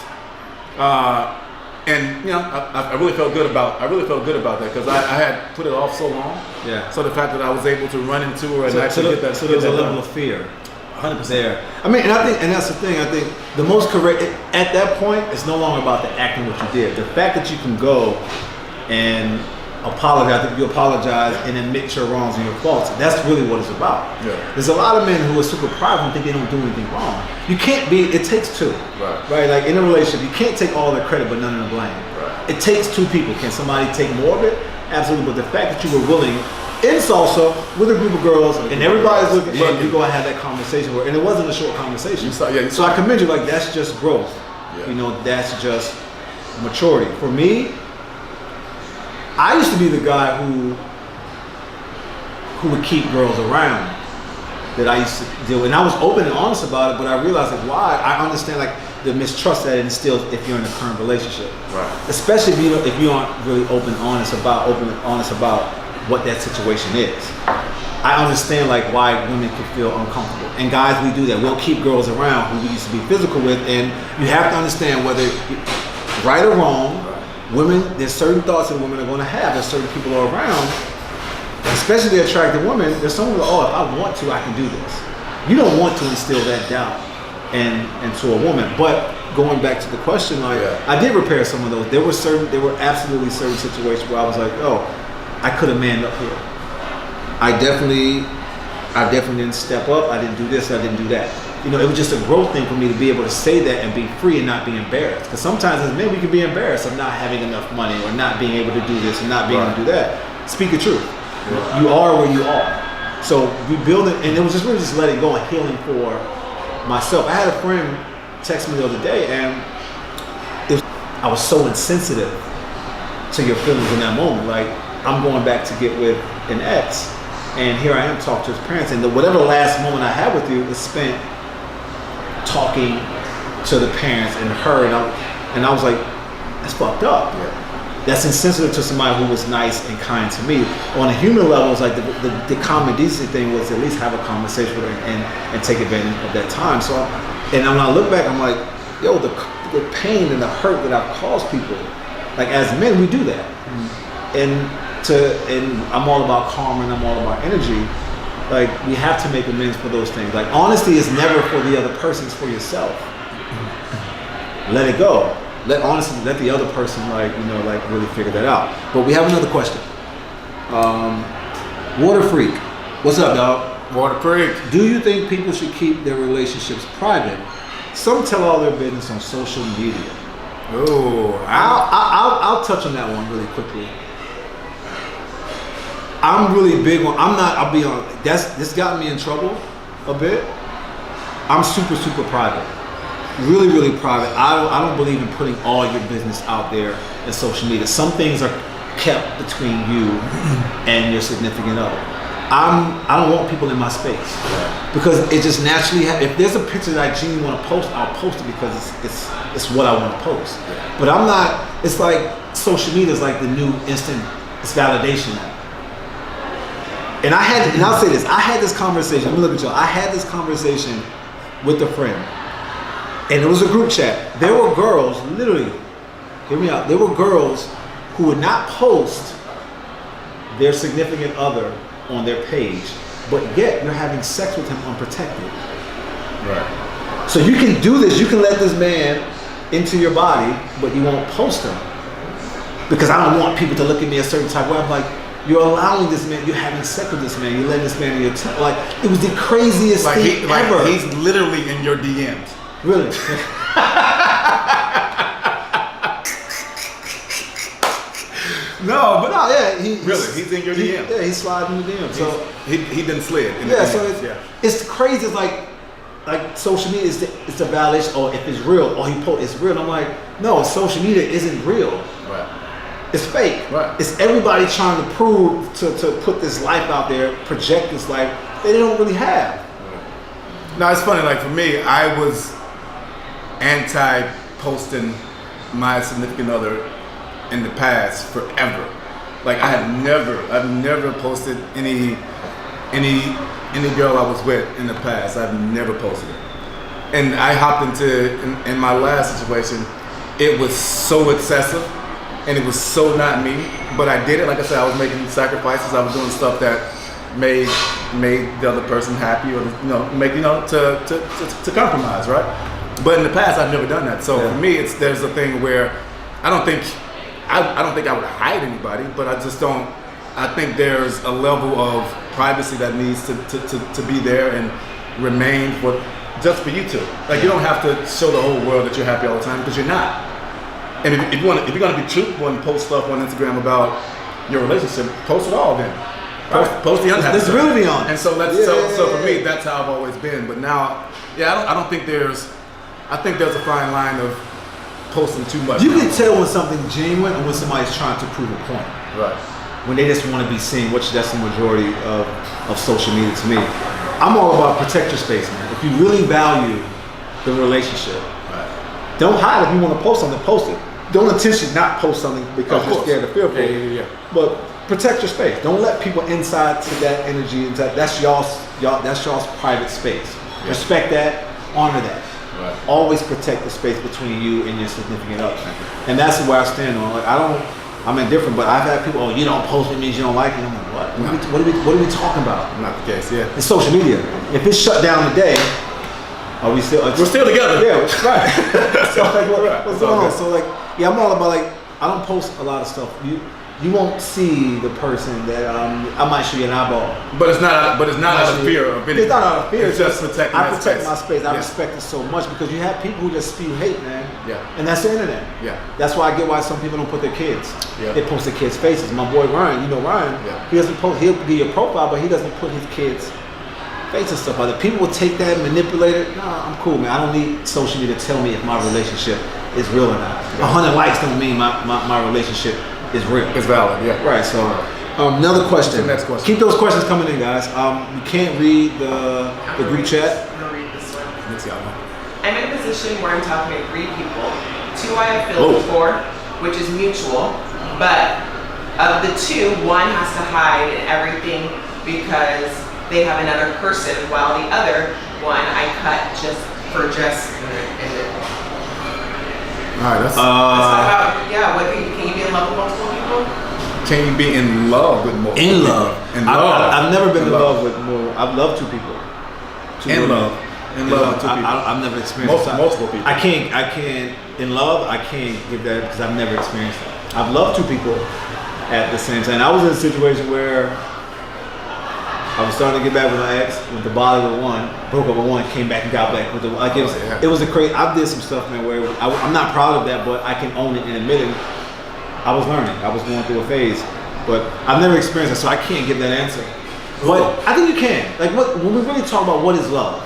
And you know, I really felt good about that because I had put it off so long. Yeah. So the fact that I was able to run into her and actually get that. So there's a level of fear. 100% there. I mean, and that's the thing. I think the most correct at that point, it's no longer about the acting what you did. The fact that you can go and apologize, if you apologize and admit your wrongs and your faults, that's really what it's about. Yeah. There's a lot of men who are super prideful and think they don't do anything wrong. You can't be. It takes two. Right. Like in a relationship, you can't take all the credit but none of the blame. Right. It takes two people. Can somebody take more of it? Absolutely. But the fact that you were willing in salsa with a group of girls and everybody's looking, and you go and have that conversation and it wasn't a short conversation. So I commend you. Like that's just growth. Yeah. You know, that's just maturity. For me, I used to be the guy who would keep girls around that I used to deal with. And I was open and honest about it, but I realized like why. I understand like the mistrust that it instills if you're in a current relationship. Right. Especially if you aren't really open and honest about what that situation is. I understand like why women can feel uncomfortable. And guys, we do that. We'll keep girls around who we used to be physical with, and you have to understand whether right or wrong, women, there's certain thoughts that women are going to have. There's certain people are around, especially the attractive women. There's someone like, oh, if I want to, I can do this. You don't want to instill that doubt into a woman. But going back to the question, like I did repair some of those. There were absolutely certain situations where I was like, oh, I could have manned up here. I definitely didn't step up. I didn't do this. I didn't do that. You know, it was just a growth thing for me to be able to say that and be free and not be embarrassed. Because sometimes as men, we can be embarrassed of not having enough money or not being able to do this and not being able to do that. Speak the truth. Yeah. You are where you are. So we build it, and it was just really just letting go and healing for myself. I had a friend text me the other day, and I was so insensitive to your feelings in that moment. Like, I'm going back to get with an ex, and here I am talking to his parents, and whatever last moment I had with you is spent talking to the parents and her, and I was like, that's fucked up. Yeah. That's insensitive to somebody who was nice and kind to me. On a human level, it's like the common decency thing was at least have a conversation with her and take advantage of that time. So, and when I look back, I'm like, yo, the pain and the hurt that I've caused people, like as men, we do that. And I'm all about karma and I'm all about energy. Like we have to make amends for those things. Like honesty is never for the other person, it's for yourself. Let it go. Let the other person really figure that out. But we have another question. Water Freak, what's up, dog? Water Freak. Do you think people should keep their relationships private? Some tell all their business on social media. Oh, I'll touch on that one really quickly. I'm really big on. I'll be on. This got me in trouble a bit. I'm super private. Really, really private. I don't believe in putting all your business out there in social media. Some things are kept between you and your significant other. I don't want people in my space because it just naturally. If there's a picture that I genuinely want to post, I'll post it because it's what I want to post. But I'm not. It's like social media is like the new instant. It's validation now. And I'll say this. I had this conversation. Let me look at y'all. I had this conversation with a friend. And it was a group chat. There were girls, literally, hear me out. There were girls who would not post their significant other on their page but yet you're having sex with him unprotected. Right. So you can do this. You can let this man into your body, but you won't post him because I don't want people to look at me a certain type of way. I'm like, you're allowing this man. You're having sex with this man. You're letting this man in your like. It was the craziest thing ever. He's literally in your DMs. Really. No, but No, yeah, he's in your DM. Yeah, he's sliding in the DM. So he didn't slid. In yeah, the so DMs. it's crazy. It's like social media is the validation. Or if it's real, or he post it's real. And I'm like, no, social media isn't real. Right. It's fake. Right. It's everybody trying to prove to put this life out there, project this life they don't really have. Right. No, it's funny. Like for me, I was anti-posting my significant other in the past forever. Like I've never posted any girl I was with in the past. I've never posted it. And I hopped into in my last situation, it was so excessive and it was so not me. But I did it. Like I said, I was making sacrifices. I was doing stuff that made the other person happy, or to compromise, right? But in the past, I've never done that. So for me, there's a thing where I don't think I would hide anybody, but I just don't. I think there's a level of privacy that needs to be there and remain just for you two. Like you don't have to show the whole world that you're happy all the time because you're not. And if you're going to be truthful and post stuff on Instagram about your relationship, post it all then. Post the unhappy. Let's really be honest. And so for me, that's how I've always been. But now, I don't think there's. I think there's a fine line of posting too much. You can tell when something's genuine and when somebody's trying to prove a point. Right. When they just want to be seen, which that's the majority of social media to me. I'm all about protect your space, man. If you really value the relationship, Right. don't hide. If you want to post something, post it. Don't intentionally not post something because Of you're course. scared or fearful. Yeah. But protect your space. Don't let people inside to that energy. That's y'all's private space. Yeah. Respect that. Honor that. Right. Always protect the space between you and your significant other. And that's where I stand on. Like I'm indifferent, but I've had people, oh, you don't post it means you don't like it. I'm like, what? What are we talking about? Not the case. Yeah. It's social media. If it's shut down today, are we still? We're still together. Yeah, right. So like, what's It's all going on? good. So like, yeah, I'm all about like, I don't post a lot of stuff. You won't see the person that I might show you an eyeball. But it's not out of fear of anything. It's not out of fear. It's just protecting I that protect space. my space. I Yeah. respect it so much because you have people who just spew hate, man. Yeah. And that's the internet. Yeah. That's why I get why some people don't put their kids. Yeah. They post their kids' faces. My boy Ryan, you know Ryan. Yeah. He doesn't post. He'll give you a profile, but he doesn't put his kids' face and stuff like that. People will take that and manipulate it. Nah, I'm cool, man. I don't need social media to tell me if my relationship is real or not. 100 likes don't mean my relationship is real. It's valid. Yeah. Right. So another question. The next question. Keep those questions coming in, guys. You can't read the group chat. I'm gonna read this one. Let's see how long. I'm in a position where I'm talking to 3 people. 2 I have feelings for, which is mutual, but of the 2, one has to hide everything because they have another person, while the other one I cut just. All right. Let's talk about, can you be in love with multiple people? Can you be in love with more? In love. In love. I've never been in love with more. I've loved 2 people. In love. In love with 2 people. I've never experienced that. Multiple people. I can't. In love, I can't give that because I've never experienced that. I've loved 2 people at the same time. I was in a situation where I was starting to get back with my ex, with the body with one, broke up with one, came back and got back with the like. It was a crazy. I did some stuff, man, where I'm not proud of that, but I can own it and admit it. I was learning. I was going through a phase, but I've never experienced it, so I can't give that answer. But I think you can. Like, when we really talk about what is love,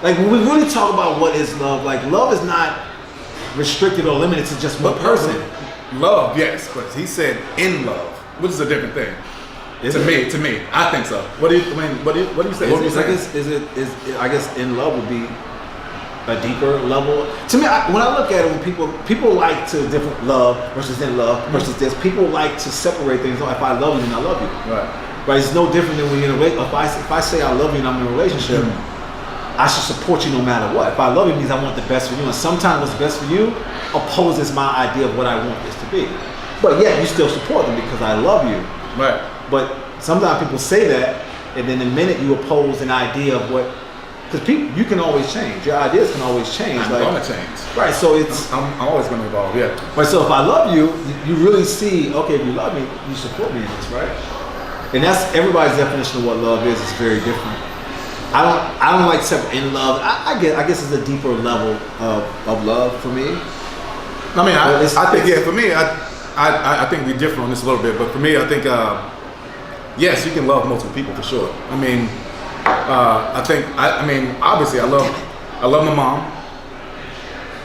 like when we really talk about what is love is not restricted or limited to just one person. Love, yes, but he said in love, which is a different thing. To me, I think so. What do you say? What do you say? I guess in love would be a deeper level. To me, when I look at it, when people like to different love versus in love versus this, people like to separate things. If I love you, then I love you. Right. It's no different than when you're in a relationship. If I say I love you and I'm in a relationship, I should support you no matter what. If I love you, it means I want the best for you. And sometimes what's best for you opposes my idea of what I want this to be. But yet you still support them because I love you. Right. But sometimes people say that And then the minute you oppose an idea of what, because people, you can always change. Your ideas can always change. I'm gonna change. Right. So it's. I'm always gonna evolve. Yeah. Right. So if I love you, you really see. Okay, if you love me, you support me in this, right? And that's everybody's definition of what love is. It's very different. I don't like in love. I guess it's a deeper level of love for me. I mean, I think for me, I think we differ on this a little bit, but for me, I think yes, you can love multiple people for sure. I mean, I mean, obviously, I love my mom.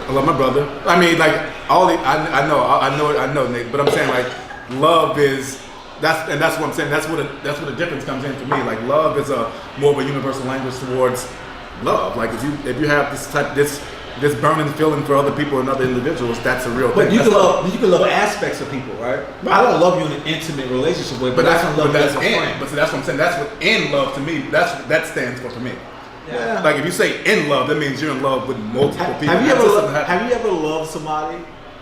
I love my brother. I mean, like I know, Nick. But I'm saying like, love is. That's what I'm saying. That's where the difference comes in for me. Like love is more of a universal language towards love. Like if you have this burning feeling for other people and other individuals, that's a real thing. But you can love aspects of people, right? I don't love you in an intimate relationship with, but I can love you as a friend. But so that's what I'm saying. That's what in love to me. That stands for me. Yeah. Like if you say in love, that means you're in love with multiple people. Have you ever loved somebody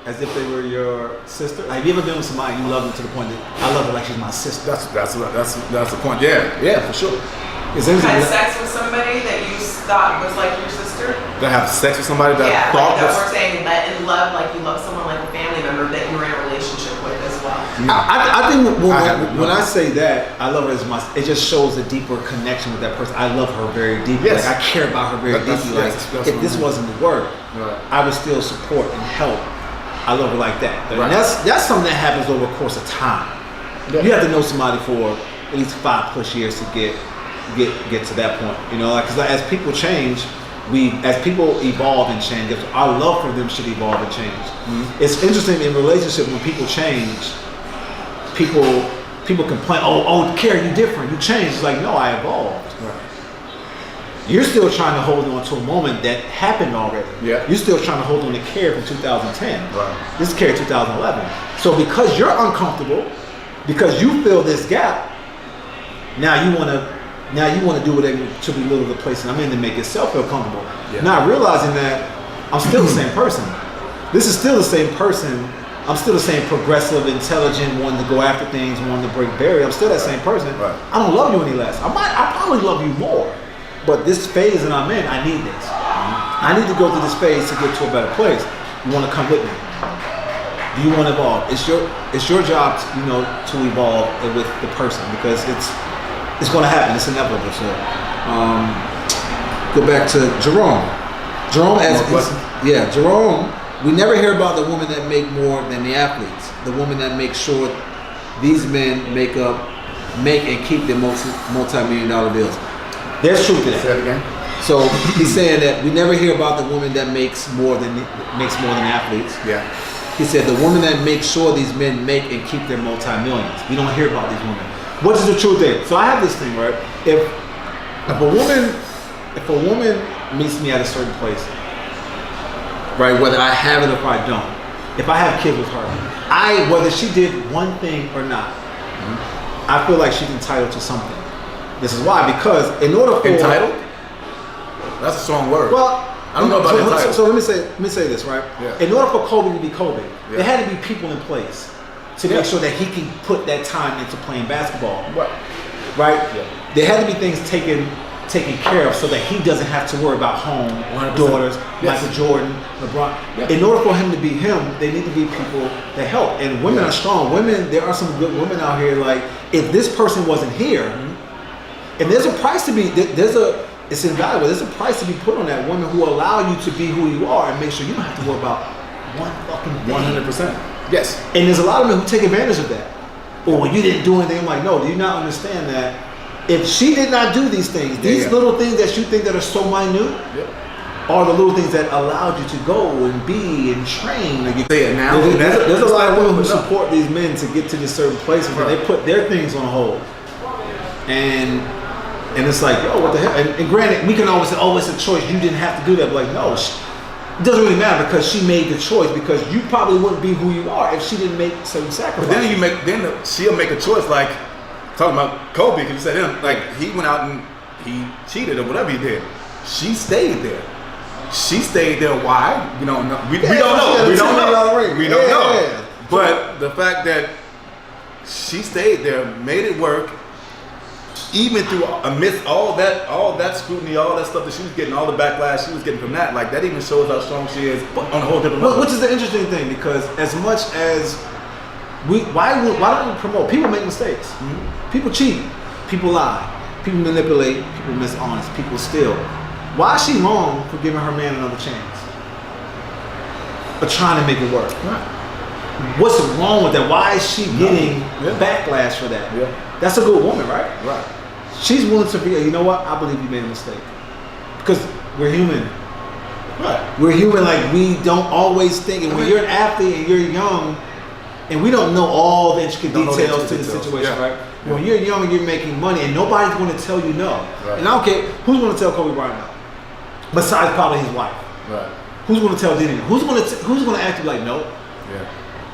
as if they were your sister? Have you ever been with somebody and you love them to the point that I love her like she's my sister? That's the point. Yeah, for sure. You had sex with somebody that you thought was like your sister? To have sex with somebody that thought like was. We're saying that in love, like you love someone like a family member that you were in a relationship with as well. I think when I say that, I love her as my. It just shows a deeper connection with that person. I love her very deeply. Yes. Like I care about her very deeply. Like if this wasn't the work, right, I would still support and help. I love her like that. Right. And that's something that happens over the course of time. Yeah. You have to know somebody for at least 5+ years to get to that point. You know, like because as people change, as people evolve and change, our love for them should evolve and change. Mm-hmm. It's interesting in relationship when people change, people complain, oh, Carrie, you different, you changed. It's like, no, I evolved. Right. You're still trying to hold on to a moment that happened already. Yeah. You're still trying to hold on to Carrie from 2010. Right. This is Carrie 2011. So because you're uncomfortable, because you feel this gap, now you want to do whatever to belittle the place that I'm in to make yourself feel comfortable. Yeah. Not realizing that I'm still the same person. This is still the same person. I'm still the same progressive, intelligent, one to go after things, one to break barriers. I'm still that same person. Right. I don't love you any less. I probably love you more. But this phase that I'm in, I need this. I need to go through this phase to get to a better place. You want to come with me? Do you want to evolve? It's your job, to evolve with the person because it's going to happen. It's inevitable. So, go back to Jerome. Jerome. We never hear about the woman that make more than the athletes. The woman that makes sure these men make and keep their multi-million-dollar deals. There's truth to that. Say it again. So he's saying that we never hear about the woman that makes more than athletes. Yeah. He said the woman that makes sure these men make and keep their multi-millions. We don't hear about these women. What is the truth there? So I have this thing, right? If a woman meets me at a certain place, right, whether I have it or if I don't, if I have kids with her, whether she did one thing or not, I feel like she's entitled to something. This is why, because in order for entitled, that's a strong word. Well, I don't know about entitled. So let me say this, right? Yeah. In order for Kobe to be Kobe, there had to be people in place to make sure that he can put that time into playing basketball. Right? Yeah. There had to be things taken care of so that he doesn't have to worry about home, 100%. daughters, Michael Jordan, LeBron. Yeah. In order for him to be him, they need to be people that help. And women are strong. There are some good women out here. Like if this person wasn't here, and there's a price to be. It's invaluable. There's a price to be put on that woman who allow you to be who you are and make sure you don't have to worry about one fucking thing. 100%. Yes. And there's a lot of men who take advantage of that. Well, you didn't do anything. I'm like, no, do you not understand that if she did not do these things, these little things that you think that are so minute, are the little things that allowed you to go and be and train. Like say it now. There's a lot of women who support these men to get to this certain place where they put their things on hold. And it's like, yo, what the hell? And granted, we can always say, oh, it's a choice. You didn't have to do that. But like, no, it doesn't really matter because she made the choice because you probably wouldn't be who you are if she didn't make certain sacrifices. But then she'll make a choice like, talking about Kobe, because you said him, like he went out and he cheated or whatever he did. She stayed there. Why? We don't know. We don't know. We don't know. But the fact that she stayed there, made it work, even through amidst all that scrutiny, all that stuff that she was getting, all the backlash she was getting from that, like that even shows how strong she is on a whole different level. Which is the interesting thing, because as much as why don't we promote? People make mistakes. Mm-hmm. People cheat. People lie. People manipulate. People dishonest. People steal. Why is she wrong for giving her man another chance? But trying to make it work. Right. What's wrong with that? Why is she getting backlash for that? Yeah. That's a good woman, right? Right. She's willing to be, you know what? I believe you made a mistake. Because we're human. Right. We're human, like we don't always think. And when you're an athlete and you're young, and we don't know all the intricate details to the situation, right? Yeah. When you're young and you're making money and nobody's going to tell you no. Right. And I don't care who's going to tell Kobe Bryant no. Besides probably his wife. Right. Who's going to tell Diddy no? Who's going to act like no? Yeah.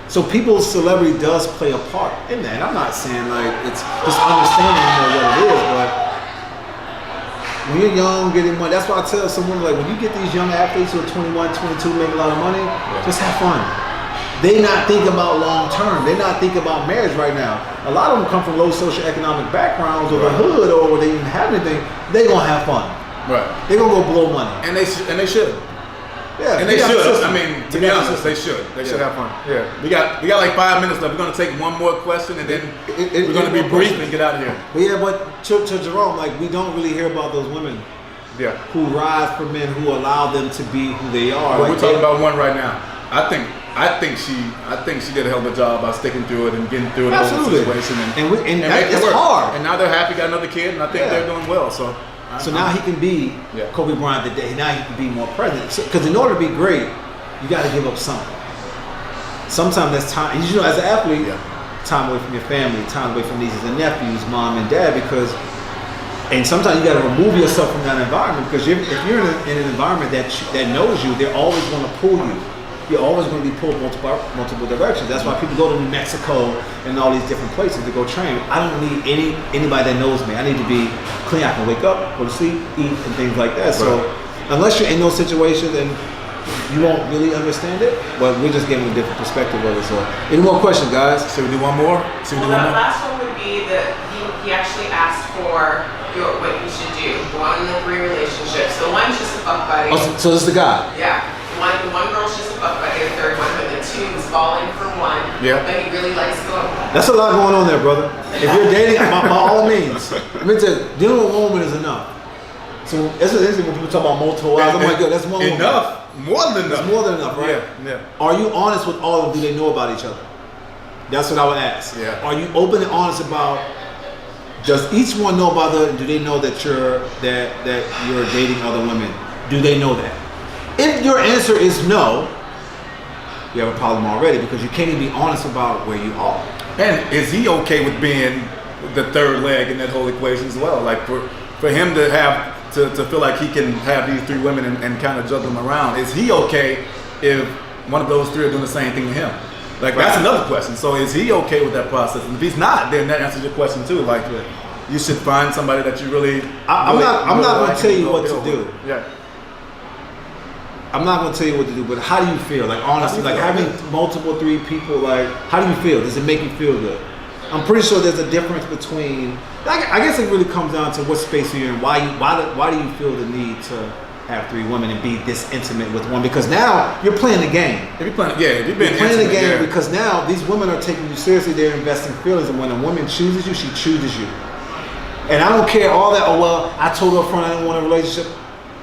So people's celebrity does play a part in that. I'm not saying like it's just understanding what it is, but when you're young, getting money, that's why I tell someone, like, when you get these young athletes who are 21, 22, making a lot of money, just have fun. They not thinking about long term. They not thinking about marriage right now. A lot of them come from low socioeconomic backgrounds or the hood, or where they didn't have anything. They gonna have fun. Right. They gonna go blow money. And they should. Yeah. And they should. I mean, to be honest, they should. They should have fun. Yeah. We got like 5 minutes left. We're gonna take one more question, and then we're gonna be brief and get out of here. But yeah, but to Jerome, like, we don't really hear about those women. Yeah. Who rise for men who allow them to be who they are. Well, we're talking about one right now. I think she did a hell of a job by sticking through it and getting through the whole situation and it's hard. And now they're happy, got another kid, and I think they're doing well. So now he can be Kobe Bryant today. Now he can be more present. Because in order to be great, you got to give up something. Sometimes that's time. You know, as an athlete, time away from your family, time away from nieces and nephews, mom and dad, and sometimes you got to remove yourself from that environment, because if you're in an environment that knows you, they're always going to pull you. You're always going to be pulled multiple directions. That's why people go to New Mexico and all these different places to go train. I don't need anybody that knows me. I need to be clean. I can wake up, go to sleep, eat, and things like that. Right. So unless you're in those situations, then you won't really understand it. But we're just giving a different perspective of it. So any more questions, guys? Should we do one more? The last one would be that he actually asked for what you should do. 1 to 3 relationships. So 1's just a fuck buddy. Oh, so this is the guy. Yeah. The one girl's just a fuck buddy, the third one, but the 2 is falling for 1. Yeah. But he really likes going. That's a lot going on there, brother. If you're dating, by all means, let me tell you, dealing with one woman is enough. So it's interesting when people talk about multiple wives. I'm like, yo, that's one woman. Enough. More than enough. It's more than enough, right? Yeah. Are you honest with all of them? Do they know about each other? That's what I would ask. Yeah. Are you open and honest about? Does each one know about the other? Do they know that you're dating other women? Do they know that? If your answer is no, you have a problem already, because you can't even be honest about where you are. And is he okay with being the third leg in that whole equation as well? Like for him to have to feel like he can have these 3 women and kind of juggle them around, is he okay if one of those 3 are doing the same thing to him? Like, that's another question. So is he okay with that process? And if he's not, then that answers your question too. Like, you should find somebody that you really. I'm not going to tell you what to do. Yeah. I'm not going to tell you what to do, but how do you feel? Like, honestly, like having multiple 3 people, like, how do you feel? Does it make you feel good? I'm pretty sure there's a difference between. I guess it really comes down to what space you're in. Why do you feel the need to have 3 women and be this intimate with one? Because now you're playing the game. If you're playing the game, because now these women are taking you seriously. They're investing feelings, and when a woman chooses you, she chooses you. And I don't care all that. Oh well, I told her up front I didn't want a relationship.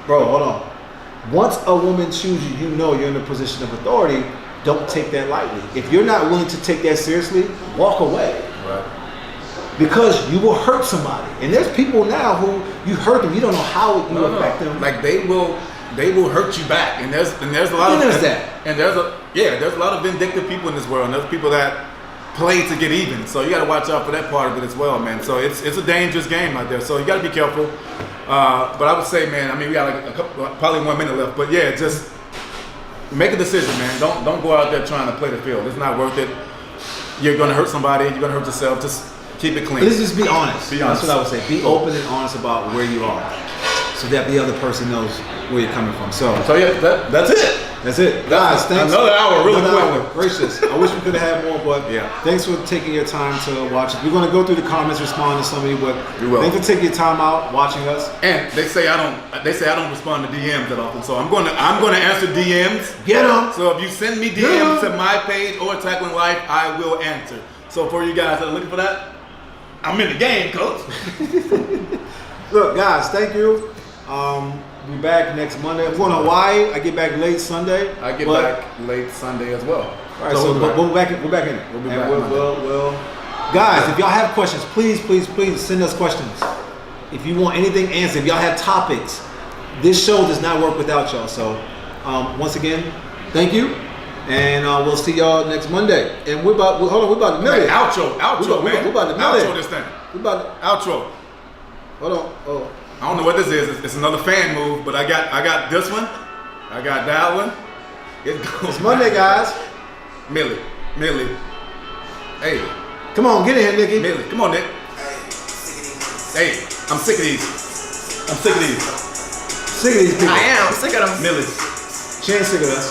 Bro, hold on. Once a woman chooses you, you know you're in a position of authority. Don't take that lightly. If you're not willing to take that seriously, walk away. Right. Because you will hurt somebody. And there's people now who you hurt them, you don't know how you affect them. Like they will hurt you back. And there's a lot of that. And there's a lot of vindictive people in this world. And there's people that play to get even. So you got to watch out for that part of it as well, man. So it's a dangerous game out there. So you got to be careful. But I would say, man, I mean, we got like probably 1 minute left. But yeah, just make a decision, man. Don't go out there trying to play the field. It's not worth it. You're gonna hurt somebody. You're gonna hurt yourself. Just keep it clean. Let's just be honest. Be honest. That's what I would say. Be open and honest about where you are, so that the other person knows where you're coming from. So yeah, that's it. That's it, guys. Thanks. Another hour, really Another quick. hour. Gracious. I wish we could have had more, but Yeah. thanks for taking your time to watch us. We're going to go through the comments, respond to some of you, but We will. thanks for taking your time out watching us. And they say I don't respond to DMs that often, so I'm gonna answer DMs. Get them. So if you send me DMs to my page or Tackling Life, I will answer. So for you guys that are looking for that, I'm in the game, coach. Look, guys, thank you. We'll be back next Monday. I'm going to Hawaii. I get back late Sunday. I get but- back late Sunday as well. All right, so we'll be but back. we're back in it. We'll be And back Monday. we'll guys, if y'all have questions, please send us questions. If you want anything answered, if y'all have topics, this show does not work without y'all. So once again, thank you, and we'll see y'all next Monday. And we're about to mill Hey, it. outro, We're about to mill it. outro this thing. We about to, Outro. hold on. Oh, I don't know what this is. It's another fan move, but I got this one. I got that one. it's Monday, guys. Millie. Hey, Come on, get in here, Nikki. Millie. Come on, Nick. Hey, I'm sick of these. Sick of these people. I am sick of them. Millie. She ain't sick of us.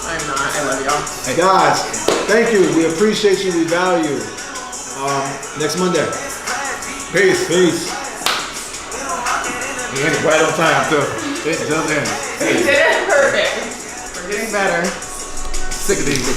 I'm not. I love y'all. Hey. Guys, thank you. We appreciate you. We value you. Next Monday. Peace. He ended right on time, too. It just ended. You did it perfect. We're getting better. Sick of these.